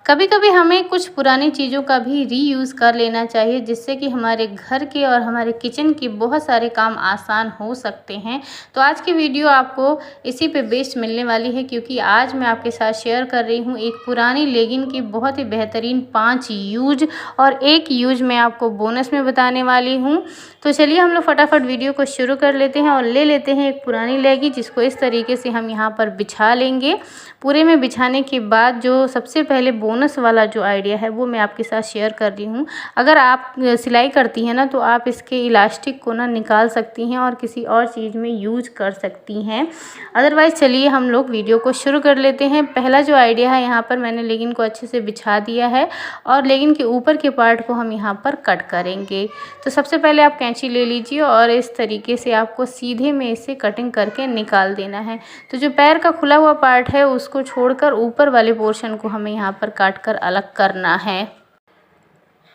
कभी कभी हमें कुछ पुरानी चीज़ों का भी रीयूज़ कर लेना चाहिए, जिससे कि हमारे घर के और हमारे किचन के बहुत सारे काम आसान हो सकते हैं। तो आज की वीडियो आपको इसी पे बेस्ड मिलने वाली है, क्योंकि आज मैं आपके साथ शेयर कर रही हूँ एक पुरानी लेगिन की बहुत ही बेहतरीन 5 यूज और एक यूज मैं आपको बोनस में बताने वाली हूँ। तो चलिए हम लोग फटाफट वीडियो को शुरू कर लेते हैं और ले लेते हैं एक पुरानी लेगी, जिसको इस तरीके से हम यहाँ पर बिछा लेंगे। पूरे में बिछाने के बाद जो सबसे पहले बोनस वाला जो आइडिया है वो मैं आपके साथ शेयर कर रही हूँ। अगर आप सिलाई करती हैं ना, तो आप इसके इलास्टिक को ना निकाल सकती हैं और किसी और चीज़ में यूज कर सकती हैं। अदरवाइज़ चलिए हम लोग वीडियो को शुरू कर लेते हैं। पहला जो आइडिया है, यहाँ पर मैंने लेगिन को अच्छे से बिछा दिया है और लेगिन के ऊपर के पार्ट को हम यहाँ पर कट करेंगे। तो सबसे पहले आप कैंची ले लीजिए और इस तरीके से आपको सीधे में इसे कटिंग करके निकाल देना है। तो जो पैर का खुला हुआ पार्ट है उसको छोड़कर ऊपर वाले पोर्शन को हमें यहाँ पर काट कर अलग करना है।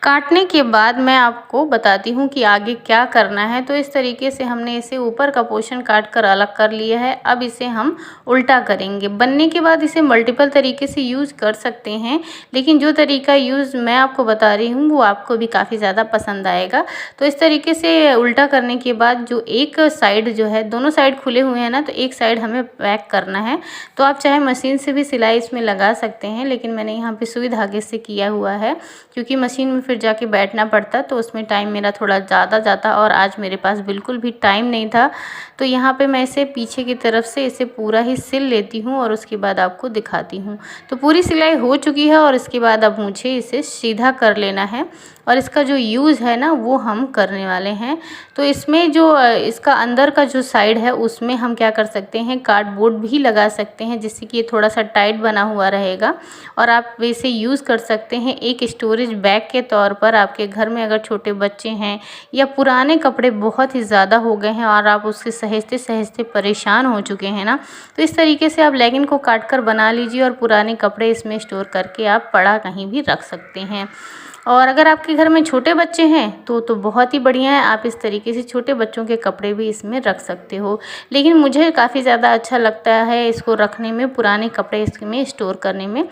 काटने के बाद मैं आपको बताती हूँ कि आगे क्या करना है। तो इस तरीके से हमने इसे ऊपर का पोर्शन काट कर अलग कर लिया है। अब इसे हम उल्टा करेंगे। बनने के बाद इसे मल्टीपल तरीके से यूज़ कर सकते हैं, लेकिन जो तरीका यूज़ मैं आपको बता रही हूँ वो आपको भी काफ़ी ज़्यादा पसंद आएगा। तो इस तरीके से उल्टा करने के बाद जो एक साइड जो है, दोनों साइड खुले हुए हैं ना, तो एक साइड हमें पैक करना है। तो आप चाहे मशीन से भी सिलाई इसमें लगा सकते हैं, लेकिन मैंने यहाँ पे सुई धागे से किया हुआ है, क्योंकि मशीन में फिर जाके बैठना पड़ता तो उसमें टाइम मेरा थोड़ा ज़्यादा जाता और आज मेरे पास बिल्कुल भी टाइम नहीं था। तो यहाँ पे मैं इसे पीछे की तरफ से इसे पूरा ही सिल लेती हूँ और उसके बाद आपको दिखाती हूँ। तो पूरी सिलाई हो चुकी है और इसके बाद अब मुझे इसे सीधा कर लेना है और इसका जो यूज़ है ना वो हम करने वाले हैं। तो इसमें जो इसका अंदर का जो साइड है उसमें हम क्या कर सकते हैं, कार्डबोर्ड भी लगा सकते हैं, जिससे कि ये थोड़ा सा टाइट बना हुआ रहेगा और आप इसे यूज़ कर सकते हैं एक स्टोरेज बैग के तौर पर। आपके घर में अगर छोटे बच्चे हैं या पुराने कपड़े बहुत ही ज़्यादा हो गए हैं और आप उससे सहेजते सहेजते परेशान हो चुके हैं ना, तो इस तरीके से आप लेगिन को काट कर बना लीजिए और पुराने कपड़े इसमें स्टोर करके आप पड़ा कहीं भी रख सकते हैं। और अगर आपके घर में छोटे बच्चे हैं तो बहुत ही बढ़िया है, आप इस तरीके से छोटे बच्चों के कपड़े भी इसमें रख सकते हो। लेकिन मुझे काफ़ी ज़्यादा अच्छा लगता है इसको रखने में, पुराने कपड़े इसमें स्टोर करने में।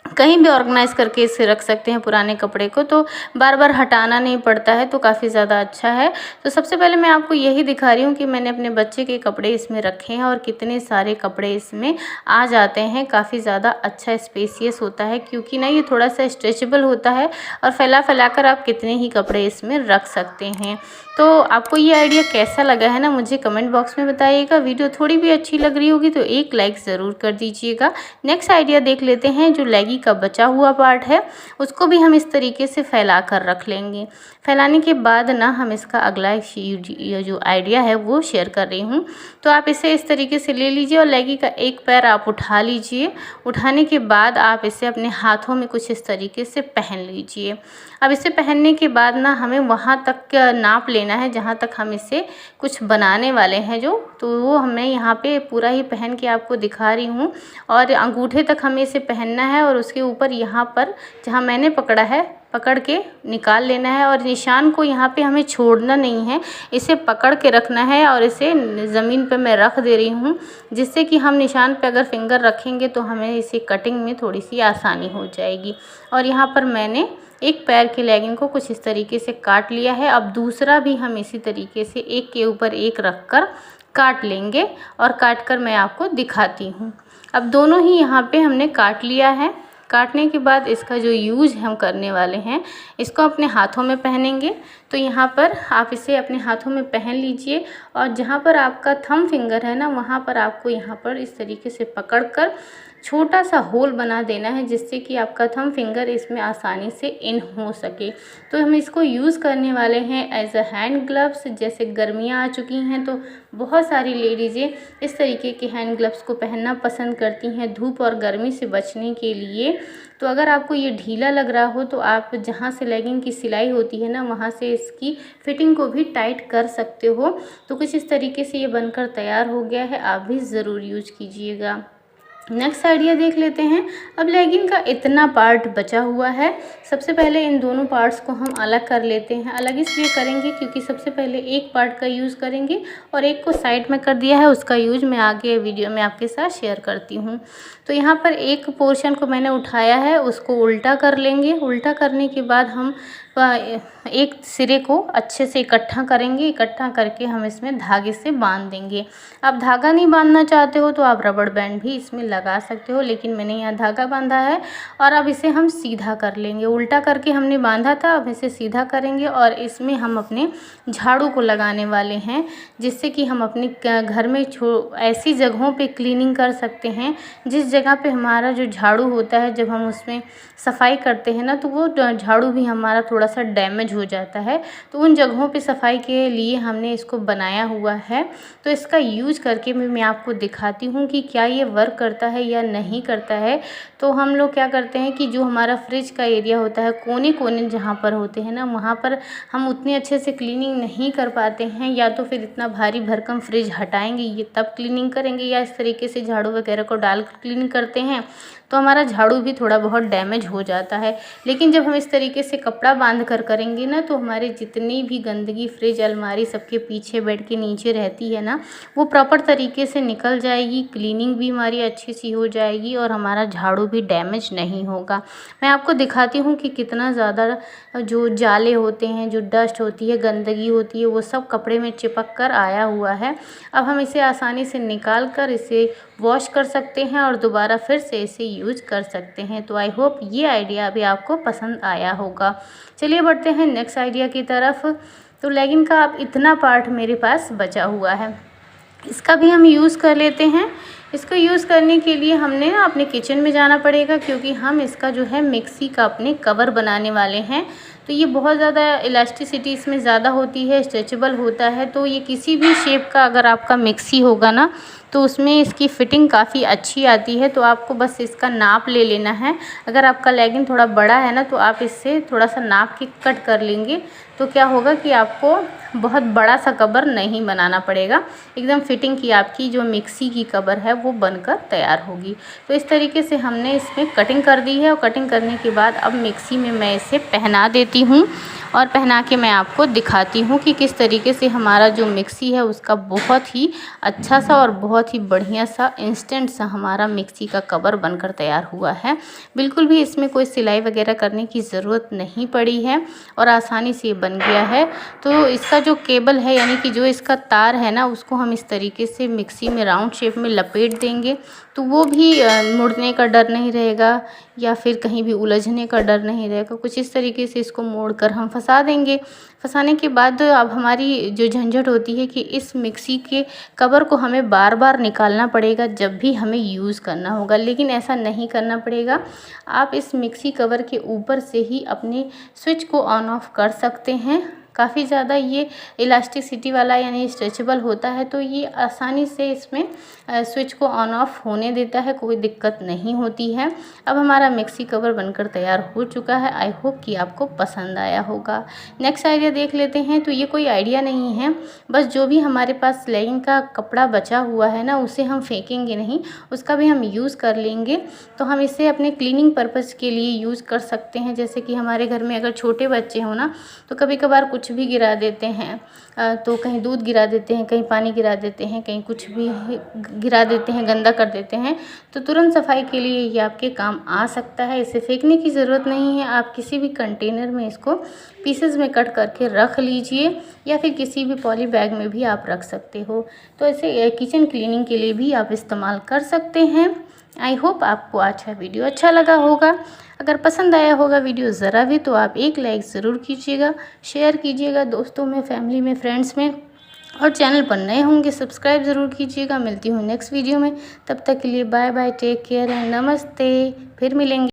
कहीं भी ऑर्गेनाइज करके इसे रख सकते हैं पुराने कपड़े को, तो बार बार हटाना नहीं पड़ता है, तो काफ़ी ज़्यादा अच्छा है। तो सबसे पहले मैं आपको यही दिखा रही हूँ कि मैंने अपने बच्चे के कपड़े इसमें रखे हैं और कितने सारे कपड़े इसमें आ जाते हैं। काफ़ी ज़्यादा अच्छा स्पेसियस होता है, क्योंकि ना ये थोड़ा सा स्ट्रेचेबल होता है और फैला फैला कर आप कितने ही कपड़े इसमें रख सकते हैं। तो आपको ये आइडिया कैसा लगा है ना, मुझे कमेंट बॉक्स में बताइएगा। वीडियो थोड़ी भी अच्छी लग रही होगी तो एक लाइक ज़रूर कर दीजिएगा। नेक्स्ट आइडिया देख लेते हैं। जो लेगी का बचा हुआ पार्ट है उसको भी हम इस तरीके से फैला कर रख लेंगे। फैलाने के बाद ना हम इसका अगला ये जो आइडिया है वो शेयर कर रही हूँ। तो आप इसे इस तरीके से ले लीजिए और लेगी का एक पैर आप उठा लीजिए। उठाने के बाद आप इसे अपने हाथों में कुछ इस तरीके से पहन लीजिए। अब इसे पहनने के बाद ना हमें वहाँ तक नाप लेना है जहाँ तक हम इसे कुछ बनाने वाले हैं जो, तो वो हमें यहाँ पे पूरा ही पहन के आपको दिखा रही हूँ। और अंगूठे तक हमें इसे पहनना है और उसके ऊपर यहाँ पर जहाँ मैंने पकड़ा है पकड़ के निकाल लेना है और निशान को यहाँ पे हमें छोड़ना नहीं है, इसे पकड़ के रखना है। और इसे ज़मीन पे मैं रख दे रही हूँ, जिससे कि हम निशान पे अगर फिंगर रखेंगे तो हमें इसे कटिंग में थोड़ी सी आसानी हो जाएगी। और यहाँ पर मैंने एक पैर की लेगिंग को कुछ इस तरीके से काट लिया है। अब दूसरा भी हम इसी तरीके से एक के ऊपर एक रख कर काट लेंगे और काट कर मैं आपको दिखाती हूँ। अब दोनों ही यहाँ पे हमने काट लिया है। काटने के बाद इसका जो यूज़ हम करने वाले हैं, इसको अपने हाथों में पहनेंगे। तो यहाँ पर आप इसे अपने हाथों में पहन लीजिए और जहाँ पर आपका थंब फिंगर है ना, वहाँ पर आपको यहाँ पर इस तरीके से पकड़कर छोटा सा होल बना देना है, जिससे कि आपका थंब फिंगर इसमें आसानी से इन हो सके। तो हम इसको यूज़ करने वाले हैं एज अ हैंड ग्लव्स। जैसे गर्मियाँ आ चुकी हैं तो बहुत सारी लेडीज़ें इस तरीके के हैंड ग्लव्स को पहनना पसंद करती हैं धूप और गर्मी से बचने के लिए। तो अगर आपको ये ढीला लग रहा हो तो आप जहाँ से लेगिंग की सिलाई होती है ना, वहाँ से इसकी फिटिंग को भी टाइट कर सकते हो। तो कुछ इस तरीके से ये बनकर तैयार हो गया है, आप भी ज़रूर यूज कीजिएगा। नेक्स्ट आइडिया देख लेते हैं। अब लेगिंग का इतना पार्ट बचा हुआ है, सबसे पहले इन दोनों पार्ट्स को हम अलग कर लेते हैं। अलग इसलिए करेंगे क्योंकि सबसे पहले एक पार्ट का यूज़ करेंगे और एक को साइड में कर दिया है, उसका यूज़ मैं आगे वीडियो में आपके साथ शेयर करती हूँ। तो यहाँ पर एक पोर्शन को मैंने उठाया है, उसको उल्टा कर लेंगे। उल्टा करने के बाद हम एक सिरे को अच्छे से इकट्ठा करेंगे। इकट्ठा करके हम इसमें धागे से बांध देंगे। आप धागा नहीं बांधना चाहते हो तो आप रबड़ बैंड भी इसमें लगा सकते हो, लेकिन मैंने यहाँ धागा बांधा है। और अब इसे हम सीधा कर लेंगे। उल्टा करके हमने बांधा था, अब इसे सीधा करेंगे और इसमें हम अपने झाड़ू को लगाने वाले हैं, जिससे कि हम अपने घर में ऐसी जगहों पे क्लीनिंग कर सकते हैं जिस जगह पे हमारा जो झाड़ू होता है, जब हम उसमें सफाई करते हैं ना, तो वो झाड़ू भी हमारा थोड़ा सा डैमेज हो जाता है। तो उन जगहों पे सफाई के लिए हमने इसको बनाया हुआ है। तो इसका यूज करके मैं आपको दिखाती हूँ कि क्या ये वर्क करता है या नहीं करता है। तो हम लोग क्या करते हैं कि जो हमारा फ्रिज का एरिया होता है, कोने कोने जहाँ पर होते हैं ना, वहाँ पर हम उतने अच्छे से क्लीनिंग नहीं कर पाते हैं। या तो फिर इतना भारी भरकम फ्रिज हटाएंगे ये तब क्लीनिंग करेंगे, या इस तरीके से झाड़ू वगैरह को डाल कर क्लीनिंग करते हैं तो हमारा झाड़ू भी थोड़ा बहुत डैमेज हो जाता है। लेकिन जब हम इस तरीके से कपड़ा बांध कर करेंगे ना, तो हमारे जितनी भी गंदगी फ्रिज अलमारी सबके पीछे बेड के नीचे रहती है ना, वो प्रॉपर तरीके से निकल जाएगी। क्लीनिंग भी हमारी अच्छी सी हो जाएगी और हमारा झाड़ू भी डैमेज नहीं होगा। मैं आपको दिखाती हूँ कि कितना ज़्यादा जो जाले होते हैं, जो डस्ट होती है, गंदगी होती है, वो सब कपड़े में चिपक कर आया हुआ है। अब हम इसे आसानी से निकाल कर इसे वॉश कर सकते हैं और दोबारा फिर से इसे यूज कर सकते हैं। तो आई होप ये आइडिया भी आपको पसंद आया होगा। चलिए बढ़ते हैं नेक्स्ट आइडिया की तरफ। तो लेगिंग का अब इतना पार्ट मेरे पास बचा हुआ है, इसका भी हम यूज़ कर लेते हैं। इसको यूज़ करने के लिए हमने ना अपने किचन में जाना पड़ेगा, क्योंकि हम इसका जो है मिक्सी का अपने कवर बनाने वाले हैं। तो ये बहुत ज़्यादा इलास्टिसिटी इसमें ज़्यादा होती है, स्ट्रेचेबल होता है। तो ये किसी भी शेप का अगर आपका मिक्सी होगा ना, तो उसमें इसकी फ़िटिंग काफ़ी अच्छी आती है। तो आपको बस इसका नाप ले लेना है। अगर आपका लेगिंग थोड़ा बड़ा है ना, तो आप इससे थोड़ा सा नाप के कट कर लेंगे, तो क्या होगा कि आपको बहुत बड़ा सा कवर नहीं बनाना पड़ेगा। एकदम फिटिंग की आपकी जो मिक्सी की कवर है वो बनकर तैयार होगी। तो इस तरीके से हमने इसमें कटिंग कर दी है और कटिंग करने के बाद अब मिक्सी में मैं इसे पहना देती हूँ और पहना के मैं आपको दिखाती हूँ कि किस तरीके से हमारा जो मिक्सी है उसका बहुत ही अच्छा सा और बहुत ही बढ़िया सा इंस्टेंट सा हमारा मिक्सी का कवर बनकर तैयार हुआ है। बिल्कुल भी इसमें कोई सिलाई वगैरह करने की ज़रूरत नहीं पड़ी है और आसानी से ये बन गया है। तो इसका जो केबल है, यानी कि जो इसका तार है ना, उसको हम इस तरीके से मिक्सी में राउंड शेप में लपेट देंगे, तो वो भी मुड़ने का डर नहीं रहेगा या फिर कहीं भी उलझने का डर नहीं रहेगा। कुछ इस तरीके से इसको मोड़कर हम फंसा देंगे। फंसाने के बाद अब हमारी जो झंझट होती है कि इस मिक्सी के कवर को हमें बार बार निकालना पड़ेगा जब भी हमें यूज़ करना होगा, लेकिन ऐसा नहीं करना पड़ेगा। आप इस मिक्सी कवर के ऊपर से ही अपने स्विच को ऑन ऑफ कर सकते हैं। काफ़ी ज़्यादा ये इलास्टिसिटी वाला यानी स्ट्रेचेबल होता है, तो ये आसानी से इसमें स्विच को ऑन ऑफ होने देता है, कोई दिक्कत नहीं होती है। अब हमारा मिक्सी कवर बनकर तैयार हो चुका है। आई होप कि आपको पसंद आया होगा। नेक्स्ट आइडिया देख लेते हैं। तो ये कोई आइडिया नहीं है, बस जो भी हमारे पास लेगिंग का कपड़ा बचा हुआ है ना, उसे हम फेंकेंगे नहीं, उसका भी हम यूज़ कर लेंगे। तो हम इसे अपने क्लीनिंग पर्पज़ के लिए यूज़ कर सकते हैं। जैसे कि हमारे घर में अगर छोटे बच्चे हो ना, तो कभी कभार कुछ भी गिरा देते हैं, तो कहीं दूध गिरा देते हैं, कहीं पानी गिरा देते हैं, कहीं कुछ भी गिरा देते हैं, गंदा कर देते हैं, तो तुरंत सफाई के लिए ये आपके काम आ सकता है। इसे फेंकने की ज़रूरत नहीं है। आप किसी भी कंटेनर में इसको पीसेस में कट करके रख लीजिए, या फिर किसी भी पॉली बैग में भी आप रख सकते हो। तो इसे किचन क्लीनिंग के लिए भी आप इस्तेमाल कर सकते हैं। आई होप आपको आज का वीडियो अच्छा लगा होगा। अगर पसंद आया होगा वीडियो ज़रा भी, तो आप एक लाइक ज़रूर कीजिएगा, शेयर कीजिएगा दोस्तों में, फैमिली में, फ्रेंड्स में, और चैनल पर नए होंगे सब्सक्राइब ज़रूर कीजिएगा। मिलती हूँ नेक्स्ट वीडियो में, तब तक के लिए bye bye, take care and namaste. फिर मिलेंगे।